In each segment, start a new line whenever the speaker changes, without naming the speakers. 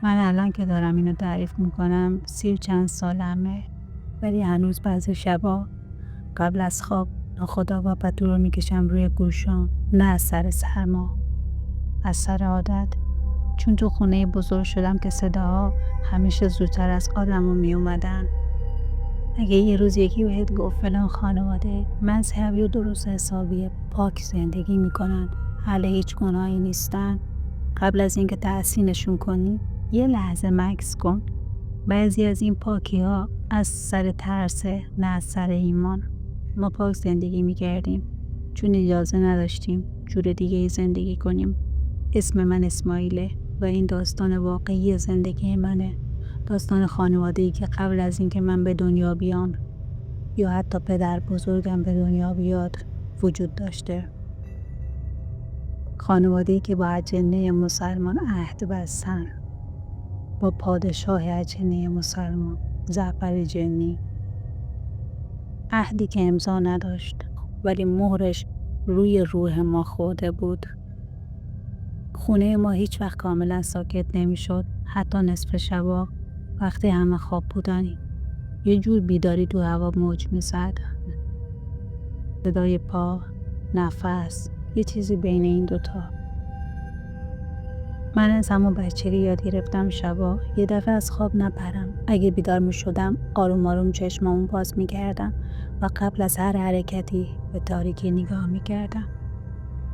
من الان که دارم اینو تعریف میکنم 30 سالمه، ولی هنوز بعضی شبا قبل از خواب ناخودآگاه پتو رو میکشم روی گوشام، نه از سر سرما، از سر عادت. چون تو خونه بزرگ شدم که صداها همیشه زودتر از آدمو میومدن. اگه یه روز یکی بهت گفت فلان خانواده مذهبی و درست حسابی پاک زندگی میکنن، اهل هیچ گناهی نیستن، قبل از اینکه تحسینشون کنی یه لحظه مکث کن. بعضی از این پاکی ها از سر ترسه، نه از سر ایمان. ما پاک زندگی میکردیم چون اجازه نداشتیم جور دیگه ای زندگی کنیم. اسم من اسماعیله و این داستان واقعی زندگی منه. داستان خانواده‌ای که قبل از اینکه من به دنیا بیام یا حتی پدر بزرگم به دنیا بیاد وجود داشته. خانواده‌ای که با اجنه مسلمان عهد بستن، با پادشاه اجنه مسلمان جعفر جنی، عهدی که امضا نداشت ولی مهرش روی روح ما خورده بود. خونه ما هیچ وقت کاملا ساکت نمیشد، حتی نصف شبا وقتی همه خواب بودن یه جور بیداری تو هوا موج میزد. صدای پا، نفس، یه چیزی بین این دوتا. من از همون بچگی یاد گرفتم شبا یه دفعه از خواب نپرم. اگه بیدار می شدم آروم آروم چشمامو باز می کردم و قبل از هر حرکتی به تاریکی نگاه می کردم.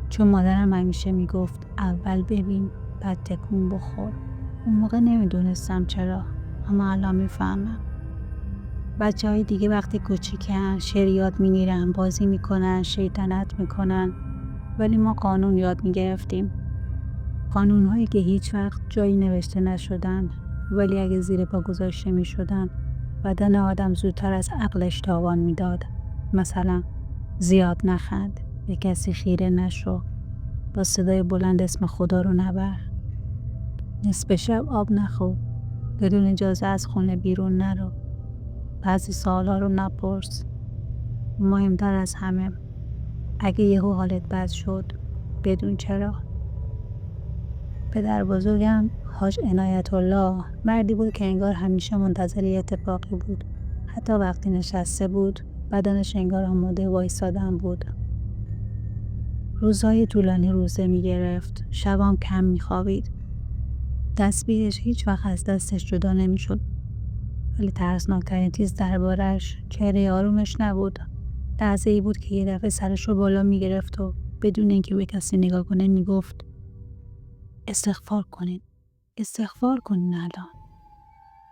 چون مادرم همیشه می گفت اول ببین بعد تکون بخور. اون موقع نمی دونستم چرا، اما الان می فهمم. بچه های دیگه وقتی کوچیکن شعر یاد می گیرن، بازی می کنن، شیطنت می کنن، ولی ما قانون یاد می گرفتیم. قانون‌هایی که هیچ وقت جایی نوشته نشدن، ولی اگه زیر پا گذاشته می شدن بدن آدم زودتر از عقلش تاوان میداد. مثلا زیاد نخند، به کسی خیره نشو، با صدای بلند اسم خدا رو نبر، نصف شب آب نخور، بدون اجازه از خونه بیرون نرو، بعضی سوالا رو نپرس. مهمتر از همه، اگه یهو حالت بد شد بدون چرا. پدر بزرگم حاج عنایت الله مردی بود که انگار همیشه منتظر یه اتفاقی بود. حتی وقتی نشسته بود بدنش انگار آماده وایسادن بود. روزهای طولانی روزه می گرفت، شبام کم می خوابید. تسبیحش هیچ وقت از دستش جدا نمی شد. ولی ترسناکترین چیز دربارش چهره آرومش نبود. لحظه ای بود که یه دفعه سرش رو بالا می گرفت و بدون اینکه به کسی نگاه کنه می گفت استغفار کنین، استغفار کنین الان.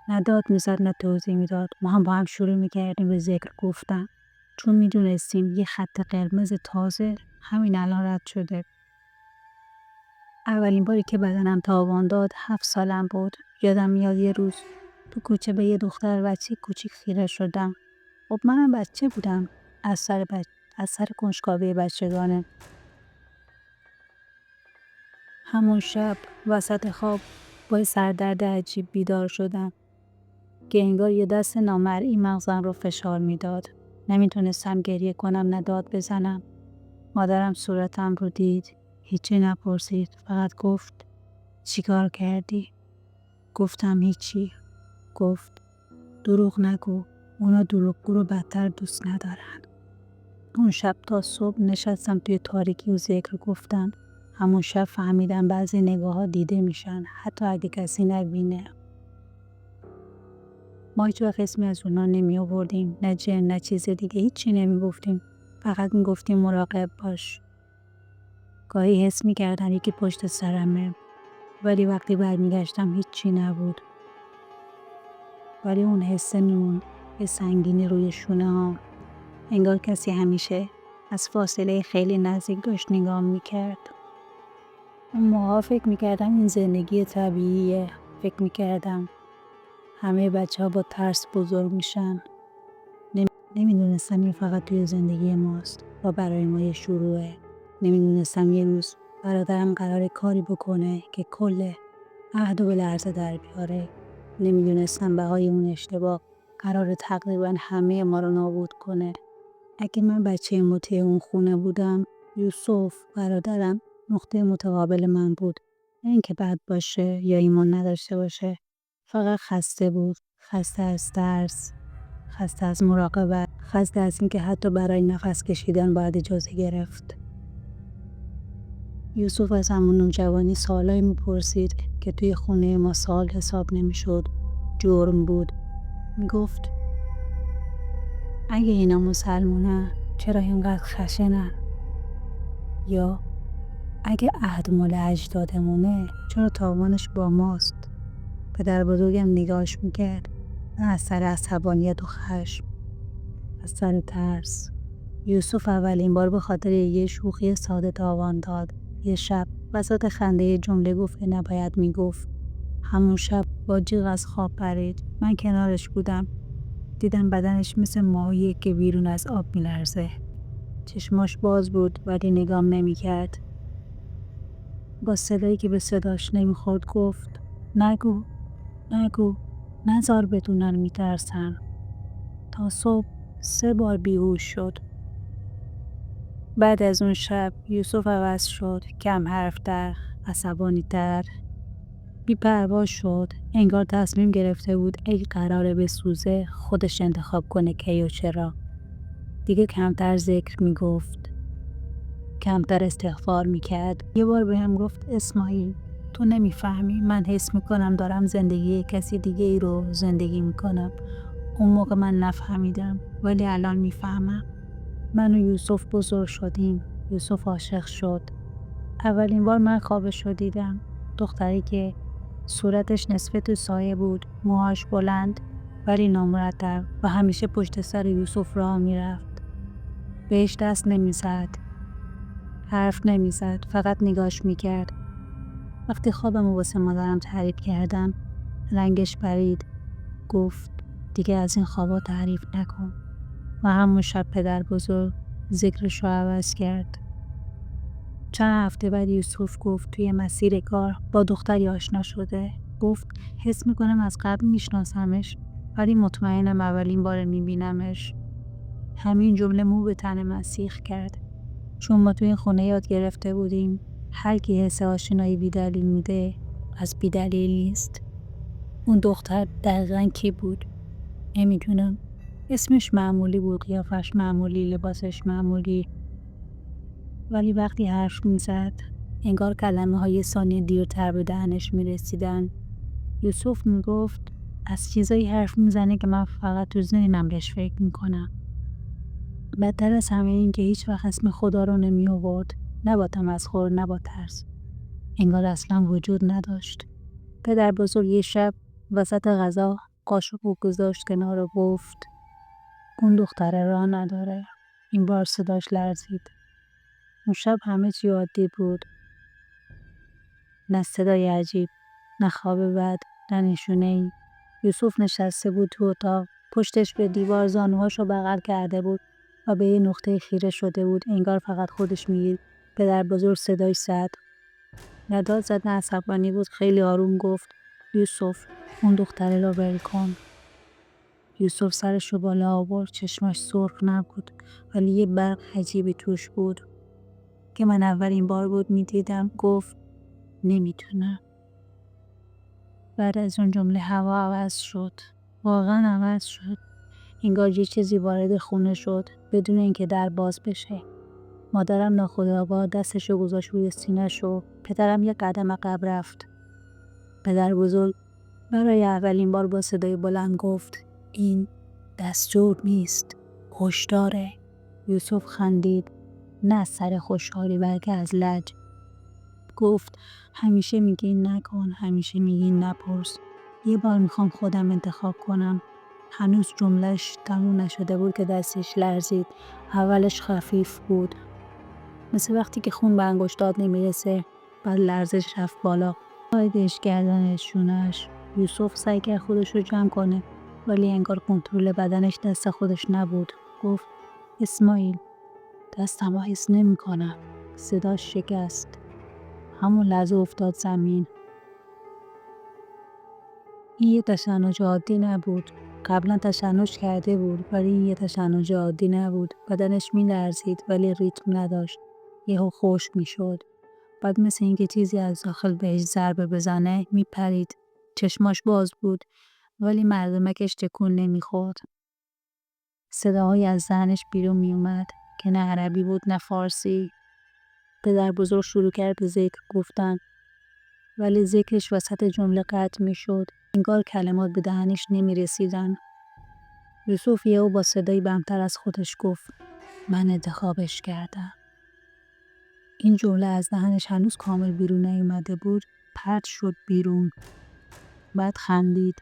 نه داد میزد نه توضیح میداد. ما هم با هم شروع میکردیم به ذکر گفتن، چون میدونستیم یه خط قرمز تازه همین الان رد شده. اولین باری که بدنم تاوان داد 7 سالم بود. یادم میاد یه روز تو کوچه به یه دختر بچه کوچیک خیره شدم. خب منم بچه بودم، از سر کنجکاوی بچگانه. همون شب وسط خواب با سردرد عجیب بیدار شدم که انگار یه دست نامرئی مغزم رو فشار میداد. نمیتونستم گریه کنم نه داد بزنم. مادرم صورتم رو دید، هیچی نپرسید، فقط گفت چیکار کردی؟ گفتم هیچی. گفت دروغ نگو، اونا دروغگو رو بدتر دوست ندارن. اون شب تا صبح نشستم توی تاریکی و ذکر گفتن. همون شب فهمیدم بعضی نگاه ها دیده میشن حتی اگه کسی نبینه. ما هیچ وقت اسمی از اونا نمی آوردیم، نه جن نه چیز دیگه، هیچی نمی گفتیم، فقط می گفتیم مراقب باش. گاهی حس می کردن یکی پشت سرمه، ولی وقتی برمیگشتم هیچی نبود. ولی اون حسه میموند، یه سنگینی روی شونه ها، انگار کسی همیشه از فاصله خیلی نزدیک داشت نگام می کرد. اون موقع فکر می کردم این زندگی طبیعیه، فکر می کردم همه بچه ها با ترس بزرگ میشن. نمیدونستم این فقط توی زندگی ماست و برای ما یه شروعه. نمیدونستم یه روز برادرم قراره کاری بکنه که کل عهد و به لرزه در بیاره. نمیدونستم بهای اون اشتباه قراره تقریبا همه ما رو نابود کنه. اگه من بچه مطیع اون خونه بودم، یوسف برادرم نقطه متقابل من بود. نه اینکه بد باشه یا ایمان نداشته باشه. فقط خسته بود. خسته از ترس. خسته از مراقبت. خسته از اینکه حتی برای نفس کشیدن باید اجازه گرفت. یوسف از همون نوجوانی سوالایی میپرسید که توی خونه ما سوال حساب نمیشد. جرم بود. میگفت اگه اینا مسلمونن چرا اینقدر خشنن؟ یا اگه عهد مال اجدادمونه چرا تاوانش با ماست؟ پدر بزرگم نگاش میکرد، نه از سر عصبانیت و خشم، از سر ترس. یوسف اولین بار به خاطر یه شوخی ساده تاوان داد. یه شب وسط خنده جمله گفت که نباید میگفت. همون شب با جیغ از خواب پرید. من کنارش بودم. دیدم بدنش مثل ماهیه که بیرون از آب میلرزه. چشماش باز بود ولی نگام نمیکرد. با صدایی که به صداش نمیخورد گفت نگو، نگو، نزار بدونن میترسن. تا صبح 3 بار بیهوش شد. بعد از اون شب یوسف عوض شد. کم حرفتر، عصبانی تر، بی‌پروا شد. انگار تصمیم گرفته بود اگه قراره بسوزه خودش انتخاب کنه کی و چرا. دیگه کمتر ذکر میگفت. کمتر استغفار میکرد. یه بار بهم گفت اسماعیل تو نمیفهمی، من حس میکنم دارم زندگی کسی دیگه ای رو زندگی میکنم. اون موقع من نفهمیدم ولی الان میفهمم. من و یوسف بزرگ شدیم. یوسف عاشق شد. اولین بار من خوابش رو دیدم. دختری که صورتش نصفه تو سایه بود، موهاش بلند ولی نامرتب و همیشه پشت سر یوسف راه میرفت. بهش دست نمیزد. حرف نمیزد. فقط نگاش میکرد. وقتی خوابمو واسه مادرم تعریف کردم رنگش پرید. گفت دیگه از این خوابا تعریف نکن. و همون شب پدر بزرگ ذکرش رو عوض کرد. چند هفته بعد یوسف گفت توی مسیر کار با دختری آشنا شده. گفت حس میکنم از قبل میشناسمش ولی مطمئنم اولین بار میبینمش. همین جمله مو به تن من سیخ کرد. چون ما توی این خونه یاد گرفته بودیم هر کی حس آشنایی بیدلیل میده از بیدلیل نیست. اون دختر دقیقاً کی بود؟ نمیدونم. اسمش معمولی بود، قیافش معمولی، لباسش معمولی، ولی وقتی حرف میزد انگار کلمه های ثانیه دیرتر به دهنش میرسیدن. یوسف میگفت از چیزایی حرف میزنه که من فقط تو ذهنم بهش فکر میکنم. بدتر از همه این که هیچ وقت اسم خدا رو نمی آورد، نه با تمسخر نه با ترس. انگار اصلا وجود نداشت. پدر بزرگ یه شب وسط غذا قاشق رو گذاشت کنار و گفت اون دختره راه نداره. این بار صداش لرزید. اون شب همه چی عادی بود. نه صدای عجیب، نه خواب بد، نه نشونه‌ای. یوسف نشسته بود تو اتاق. پشتش به دیوار زانوهاشو بغل کرده بود و به یه نقطه خیره شده بود. انگار فقط خودش میدید. پدر بزرگ صداش زد. نداد زد، نه عصبانی بود. خیلی آروم گفت یوسف اون دختره رو ول کن. یوسف سرش رو بالا آورد. چشماش سرخ نبود ولی یه برق عجیبی توش بود که من اولین بار بود میدیدم. گفت نمیتونم. بعد از اون جمله هوا عوض شد. واقعا عوض شد. انگار یه چیزی وارد خونه شد بدون اینکه در باز بشه. مادرم ناخودآگاه دستشو گذاشت روی سینه‌ش و پدرم یه قدم عقب رفت. پدر بزرگ برای اولین بار با صدای بلند گفت این دستور نیست، هشداره. یوسف خندید، نه از سر خوشحالی بلکه از لج. گفت همیشه میگین نکن، همیشه میگین نپرس. یه بار میخوام خودم انتخاب کنم. هنوز جملهش تموم نشده بود که دستش لرزید. اولش خفیف بود، مثل وقتی که خون به انگشتات نمیرسه. بعد لرزش رفت بالا. قایدش کردنش شونش. یوسف سعی کرد خودش رو جمع کنه ولی انگار کنترل بدنش دست خودش نبود. گفت اسماعیل دستمو حس نمی کنم. صداش شکست. همون لحظه افتاد زمین. این یه تشنج عادی نبود. قبلا تشنج کرده بود ولی این یه تشنج عادی نبود. بدنش می لرزید ولی ریتم نداشت. یهو خشک می شد. بعد مثل اینکه چیزی از داخل بهش ضربه بزنه میپرید. چشماش باز بود ولی مردمکش تکون نمیخورد. صداهایی از ذهنش بیرون میومد که نه عربی بود نه فارسی. پدر بزرگ شروع کرد به ذکر گفتن ولی ذکرش وسط جمله قطع میشد. انگار کلمات به دهنش نمیرسیدن. یوسف یهو با صدایی بمتر از خودش گفت من انتخابش کردم. این جمله از دهنش هنوز کامل بیرون نیومده بود، پرت شد بیرون. بعد خندید،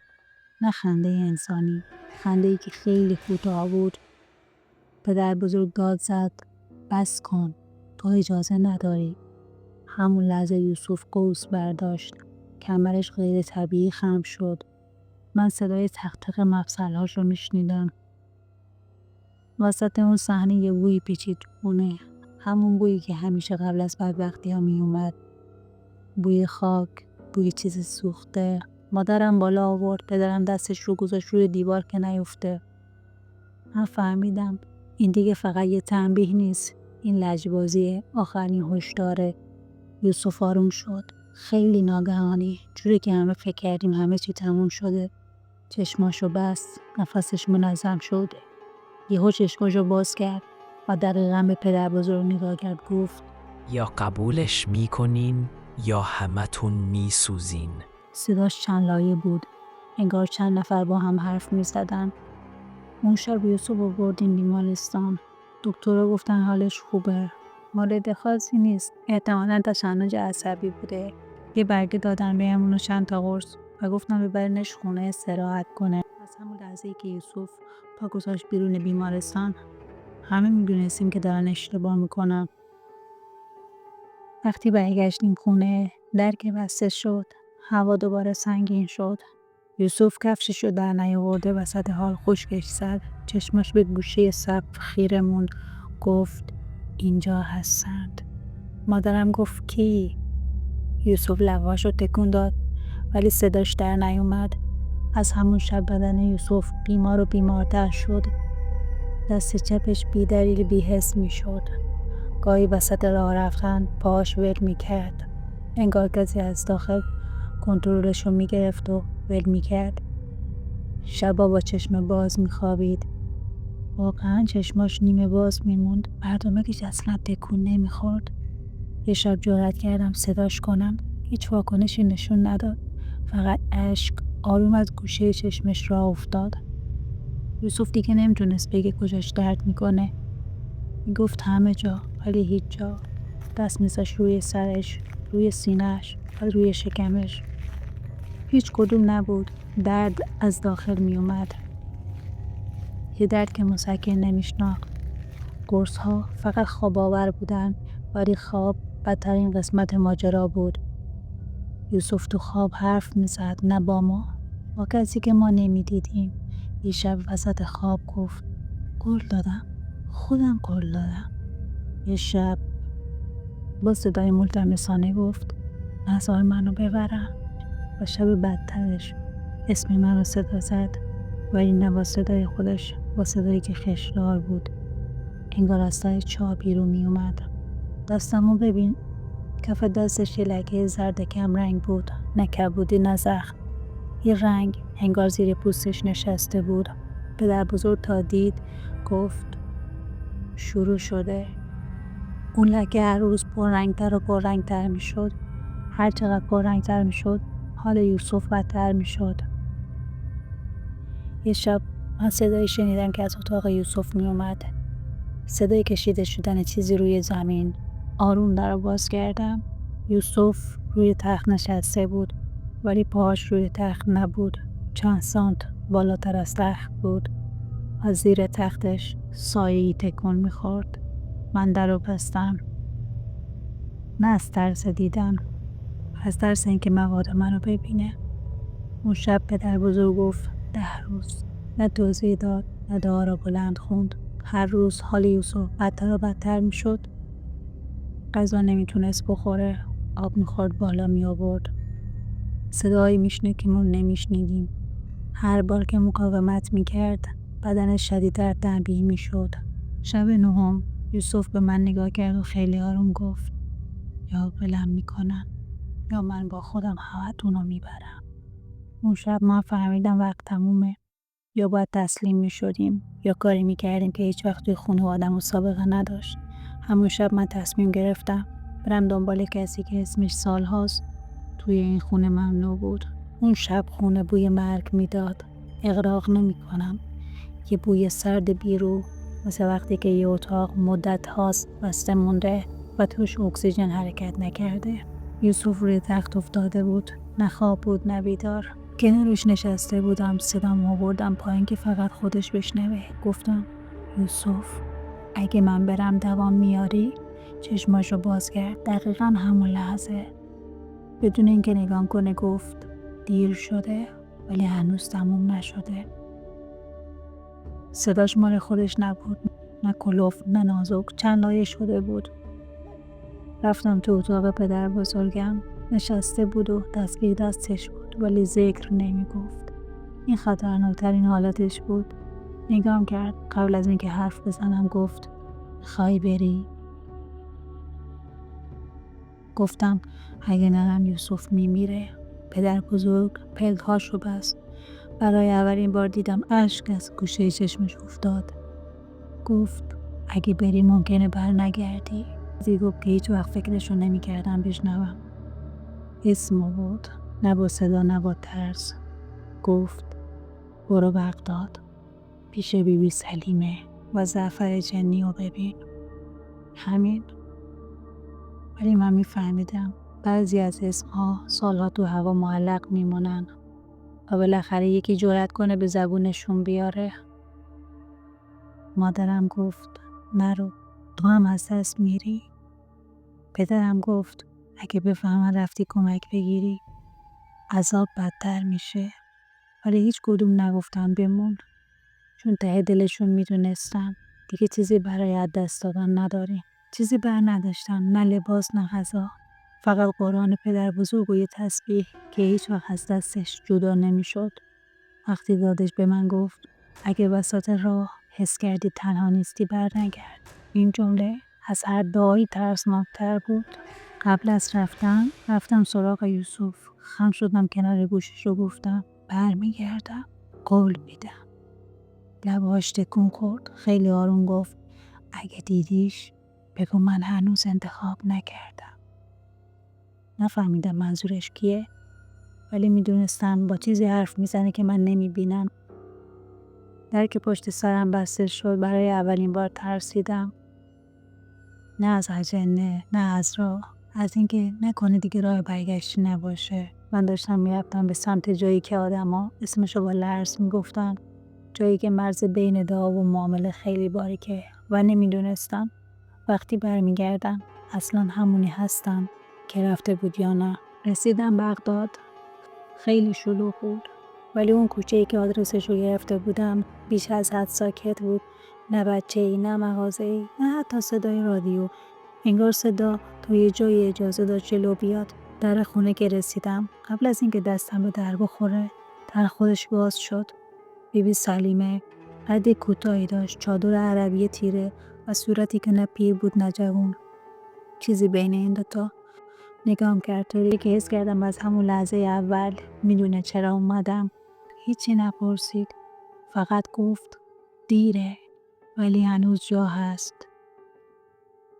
نه خنده انسانی، خنده‌ای که خیلی کوتاه بود. پدر بزرگ داد زد بس کن، تو اجازه نداری. همون لحظه یوسف قوس برداشت، کمرش غیر طبیعی خم شد. من صدای تق تق مفصلهاش رو میشنیدم. وسط اون صحنه یه بویی پیچید تو خونه، همون بویی که همیشه قبل از بدبختی ها می اومد. بوی خاک، بوی چیز سوخته. مادرم بالا آورد، پدرم دستش رو گذاشت روی دیوار که نیفته. من فهمیدم این دیگه فقط یه تنبیه نیست، این لجبازیه، آخرین هشداره. یوسف آروم شد، خیلی ناگهانی، جوری که همه فکر کردیم همه چی تموم شده. چشماشو بست، نفسش منظم شد. یهو چشماشو باز کرد و دقیقاً به پدر بزرگ نگاه کرد. گفت
یا قبولش میکنین یا همتون میسوزین.
صداش چند لایه بود، انگار چند نفر با هم حرف میزدن. اون شب یوسف رو بردیم بیمارستان. دکترها گفتن حالش خوبه، مورد خاصی نیست، احتمالاً تشنج عصبی بوده. یه برگه دادن بهمون و چند تا قرص و گفتن ببرینش خونه استراحت کنه. از همون لحظه‌ای که یوسف پا گذاشت بیرون بیمارستان همه میدونستیم که دارن اشتباه میکنن. وقتی برگشتیم خونه در که بسته شد، هوا دوباره سنگین شد. یوسف کفشش رو در نیاورده وسط حال خشکش زد، چشماش به گوشه سقف خیره موند. گفت اینجا هستند. مادرم گفت کی؟ یوسف لباش رو تکون داد ولی صداش در نیومد. از همون شب بدن یوسف بیمار و بیمارتر شد. دست چپش بی دلیل بی حس می شد. گاهی وسط راه رفتن پاهاش ول می کرد. انگار کسی از داخل کنترلش رو می گرفت و ول می کرد. شبا با چشم باز می خوابید. واقعا چشماش نیمه باز می موند. مردمکش اصلا تکون نمی خورد. یه شب جرأت کردم صداش کنم. هیچ واکنشی نشون نداد. فقط اشک آروم از گوشه چشمش راه افتاد. یوسف دیگه نمیتونست بگه کجاش درد میکنه. میگفت همه جا ولی هیچ جا. دست میذاشت روی سرش، روی سینه‌اش و روی شکمش. هیچ کدوم نبود. درد از داخل میومد. یه درد که مسکن نمیشناخت. قرص ها فقط خواب آور بودن ولی خواب بدترین قسمت ماجرا بود. یوسف تو خواب حرف میزد، نه با ما، با کسی که ما نمیدیدیم. یه شب وسط خواب گفت قول دادم، خودم قول دادم. یه شب با صدای ملتمسانه گفت نزار منو ببرم. و شب بدترش اسم منو صدا زد ولی نه با صدای خودش، با صدایی که خشدار بود، انگار از ته چاه بیرون می اومد. دستمو ببین. کف دستش یه لکه زرد کم رنگ بود، نه کبودی نه زخم. یه رنگ انگار زیر پوستش نشسته بود. پدر بزرگ تا دید گفت شروع شده. اون لکه هر روز پررنگتر و پررنگتر می شد. هر چقدر پررنگتر می شد حال یوسف بدتر می شد. یه شب من صدایی شنیدم که از اتاق یوسف می اومد. صدای کشیده شدن چیزی روی زمین. آروم در رو باز کردم. یوسف روی تخت نشسته بود ولی پاهاش روی تخت نبود. چند سانت بالاتر از تخت بود. از زیر تختش سایه‌ای تکون می‌خورد. من در رو بستم. نه از ترس دیدن، از ترس اینکه مبادا منو ببینه. اون شب پدر بزرگ گفت 10 روز. نه توضیح داد، نه دعا را بلند خوند. هر روز حال یوسف بدتر و بدتر می شد. غذا نمیتونست بخوره، آب میخورد بالا می آورد. صدایی میشنید که ما نمیشنیدیم. هر بار که مقاومت میکرد بدنش شدیدتر تنبیه میشد. شب نهم یوسف به من نگاه کرد و خیلی آروم گفت یا ولم میکنن یا من با خودم همتون رو میبرم. اون شب ما فهمیدم وقت تمومه. یا باید تسلیم میشدیم یا کاری میکردیم که هیچ وقت توی خونه آدم و سابقه نداشت. همون شب من تصمیم گرفتم برم دنبال کسی که اسمش سالهاست توی این خونه ممنوع بود. اون شب خونه بوی مرگ میداد. اغراق نمیکنم. یه بوی سرد بیرو، مثل وقتی که یه اتاق مدت هاست بسته مونده و توش اکسیژن حرکت نکرده. یوسف روی تخت افتاده بود. نه خواب بود نه بیدار. کنارش نشسته بودم. صدام آوردم پایین که فقط خودش بشنوه. گفتم یوسف اگه من برم دوام میاری؟ چشماشو باز کرد. دقیقا همون لحظه بدون اینکه نگام کنه گفت دیر شده ولی هنوز تموم نشده. صداش مال خودش نبود. نه کلوف نه نازک. چند لایه شده بود. رفتم تو اتاق پدر بزرگم. نشسته بود و دستگیر دستش بود ولی ذکر نمی گفت. این خطرناکترین حالتش بود. نگام کرد. قبل از اینکه حرف بزنم گفت خواهی بری؟ گفتم اگه نرم یوسف میمیره. پدر بزرگ پلکاشو بست. برای اولین بار دیدم اشک از گوشه چشمش افتاد. گفت اگه بری ممکنه بر نگردی. گفت که هیچ وقت فکرشو نمی کردم بشنوم. اسم بود. نه با صدا نه با ترس. گفت برو بغداد پیش بیبی سلیمه و زعفر جنی رو ببین. همین. ولی من میفهمیدم بعضی از اسمها سالها تو هوا معلق میمونن و بالاخره یکی جرأت کنه به زبونشون بیاره. مادرم گفت نرو، تو هم از دست میری. پدرم گفت اگه بفهمن رفتی کمک بگیری عذاب بدتر میشه. ولی هیچ کدوم نگفتن بمون، چون ته دلشون میدونستن دیگه چیزی برای از دست دادن نداریم. چیزی بر نداشتم، نه لباس نه غذا، فقط قرآن پدر بزرگ و یه تسبیح که هیچ وقت از دستش جدا نمیشد. وقتی دادش به من گفت اگه وسط راه حس کردی تنها نیستی بر نگرد. این جمله از هر دعایی ترسناکتر بود. قبل از رفتم سراغ یوسف. خم شدم کنار گوشش رو گفتم برمیگردم، قول میدم. لبهاش تکون خورد. خیلی آروم گفت اگه دیدیش بگو من هنوز انتخاب نکردم. نفهمیدم منظورش کیه، ولی میدونستم با چیزی حرف میزنه که من نمیبینم. در که پشت سرم بسته شد برای اولین بار ترسیدم. نه از اجنه، نه از راه، از اینکه نکنه دیگه راه برگشتی نباشه. من داشتم میرفتم به سمت جایی که آدما اسمشو با لرز میگفتن، جایی که مرز بین دعا و معامله خیلی باریکه و نمیدونستم وقتی برمیگردم اصلا همونی هستم که رفته بود یا نه. رسیدم بغداد. خیلی شلوغ بود، ولی اون کوچه‌ای که آدرسش رو گرفته بودم بیش از حد ساکت بود. نه بچه‌ای، نه مغازه‌ای، نه حتی صدای رادیو. انگار صدا تا یه جایی اجازه داشت جلو بیاد. در خونه که رسیدم، قبل از اینکه دستم به در بخوره، در خودش باز شد. بیبی سلیمه قد کوتاهی داشت، چادر عربی تیره و صورتی که نه پیر بود نه جوون، چیزی بین این دوتا. نگام کرد طوری که حس کردم از همون لحظه اول میدونه چرا اومدم. هیچی نپرسید، فقط گفت دیره ولی هنوز جا هست.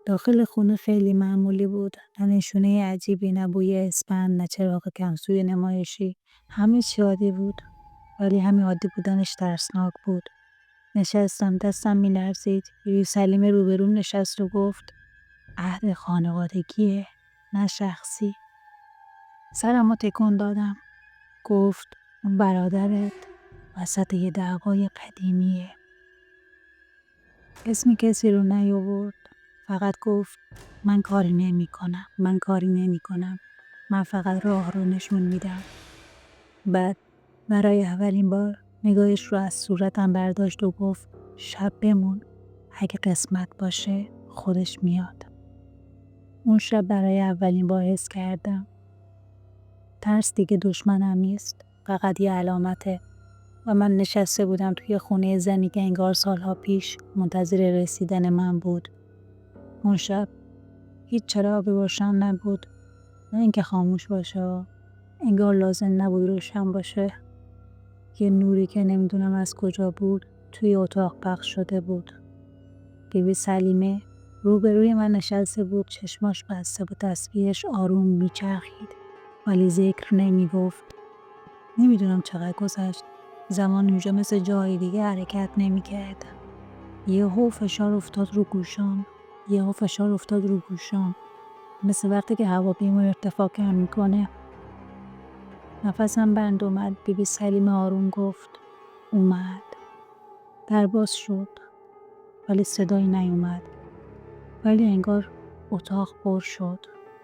داخل خونه خیلی معمولی بود. نه نشونه عجیبی، نه بوی اسپند، نه چراغ کمسوی نمایشی. همه چی عادی بود، ولی همین عادی بودنش ترسناک بود. نشستم، دستم میلرزید. بیبی سلیمه روبروم نشست و گفت عهد خانوادگیه، نه شخصی. سرمو تکون دادم. گفت اون برادرت وسط یه دعوای قدیمیه. اسم کسی رو نیاورد، فقط گفت من کاری نمی کنم. من فقط راه رو نشون میدم. بعد برای اولین بار نگاهش رو از صورتم برداشت و گفت شب بمون، اگه قسمت باشه خودش میاد. اون شب برای اولین بار حس کردم ترس دیگه دشمنم نیست، فقط یه علامته. و من نشسته بودم توی خونه زنی که انگار سالها پیش منتظر رسیدن من بود. اون شب هیچ چراغی روشن نبود. نه اینکه خاموش باشه، انگار لازم نبود روشن باشه. یه نوری که نمیدونم از کجا بود توی اتاق پخش شده بود. بیبی سلیمه روبروی من نشسته بود، چشماش بسته بود، تسبیحش آروم میچرخید ولی ذکر نمیگفت. نمیدونم چقدر گذشت. زمان اونجا مثل جای دیگه حرکت نمیکرد. یهو فشار افتاد رو گوشام. مثل وقتی که هواپیما ارتفاع کم میکنه. نفسم بند اومد. بیبی سلیمه آروم گفت اومد. در باز شد ولی صدایی نیومد. ولی انگار اتاق پر شد.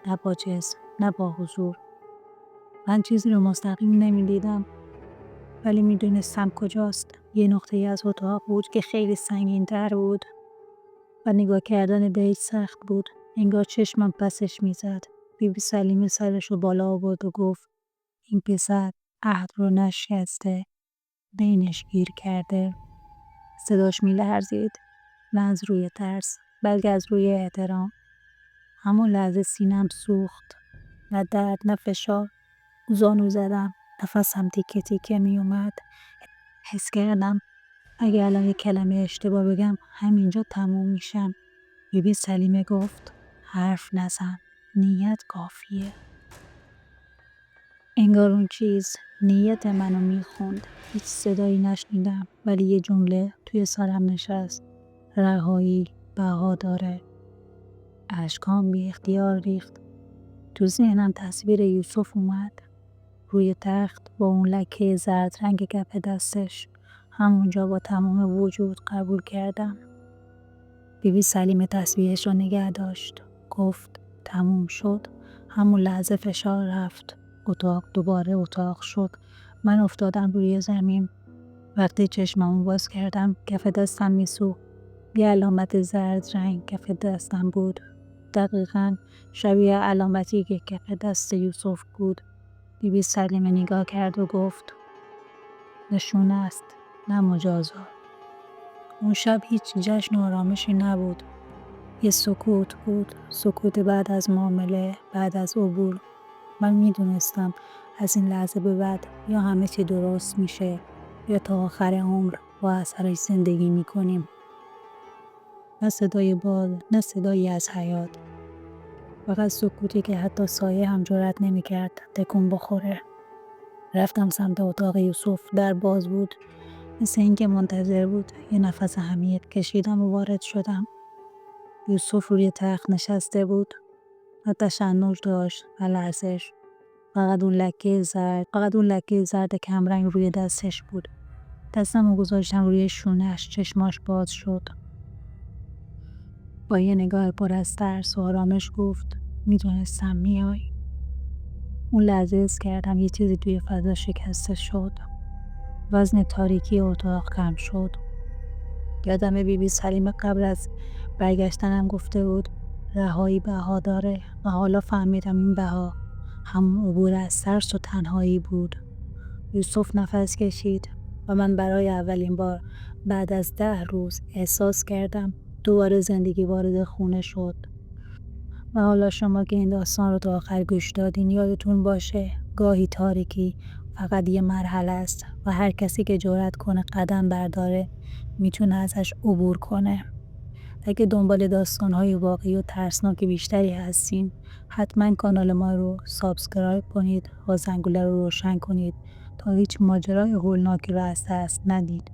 نه با جسم، نه با حضور. من چیزی رو مستقیم نمیدیدم ولی میدونستم کجاست. یه نقطه از اتاق بود که خیلی سنگین تر بود و نگاه کردن بهش سخت بود. انگار چشمم پسش میزد. بیبی سلیمه سرش رو بالا آورد و گفت این پسر عهد رو نشکسته، بینش گیر کرده. صداش میلرزید، نه از روی ترس بلکه از روی احترام. همون لحظه سینم سوخت. نه درد نه فشار. زانو زدم. نفسم تیکه تیکه می اومد. حس کردم اگه الان یه کلمه اشتباه بگم همینجا تموم میشم. بیبی سلیمه گفت حرف نزن، نیت کافیه. انگار اون چیز نیت منو میخوند. هیچ صدایی نشنیدم ولی یه جمله توی سرم نشست. رهایی بها داره. اشکام بی اختیار ریخت. تو ذهنم تصویر یوسف اومد. روی تخت با اون لکه زرد رنگ کف دستش. همونجا با تمام وجود قبول کردم. بیبی سلیمه تسبیحش رو نگه داشت. گفت تموم شد. همون لحظه فشار رفت. اتاق دوباره اتاق شد. من افتادم روی زمین. وقتی چشممو باز کردم کف دستم میسوخت. یه علامت زرد رنگ کف دستم بود. دقیقاً شبیه علامتی که کف دست یوسف بود. بیبی سلیمه نگاه کرد و گفت نشونه است، نه مجازات. اون شب هیچ جشن و آرامشی نبود. یه سکوت بود. سکوت بعد از معامله، بعد از عبور. من میدونستم از این لحظه به بعد یا همه چی درست میشه یا تا آخر عمر با اثرش زندگی میکنیم. نه صدای باد، نه صدایی از حیات. فقط سکوتی که حتی سایه هم جرأت نمیکرد تکون بخوره. رفتم سمت اتاق یوسف. در باز بود. مثل اینکه منتظر بود. یه نفس عمیق کشیدم و وارد شدم. یوسف روی تخت نشسته بود. و تشنج داشت و لرزش. فقط اون لکه زرد کمرنگ روی دستش بود. دستم رو گذاشتم روی شونه‌اش. چشماش باز شد. با یه نگاه پر از ترس و آرامش گفت میدونستم میای. اون لحظه حس کردم یه چیزی توی فضا شکسته شد. وزن تاریکی اتاق کم شد. یادم بیبی سلیمه قبل از برگشتنم گفته بود رهایی بها داره و حالا فهمیدم این بها همون عبور از ترس و تنهایی بود. یوسف نفس کشید و من برای اولین بار بعد از 10 روز احساس کردم دوباره زندگی وارد خونه شد. و حالا شما که این داستان رو تا آخر گوش دادین یادتون باشه گاهی تاریکی فقط یه مرحله است و هر کسی که جرأت کنه قدم برداره میتونه ازش عبور کنه. اگه دنبال داستان‌های واقعی و ترسناک بیشتری هستین حتما کانال ما رو سابسکرایب کنید و زنگوله رو روشن کنید تا هیچ ماجرای هولناکی رو از دست ندید.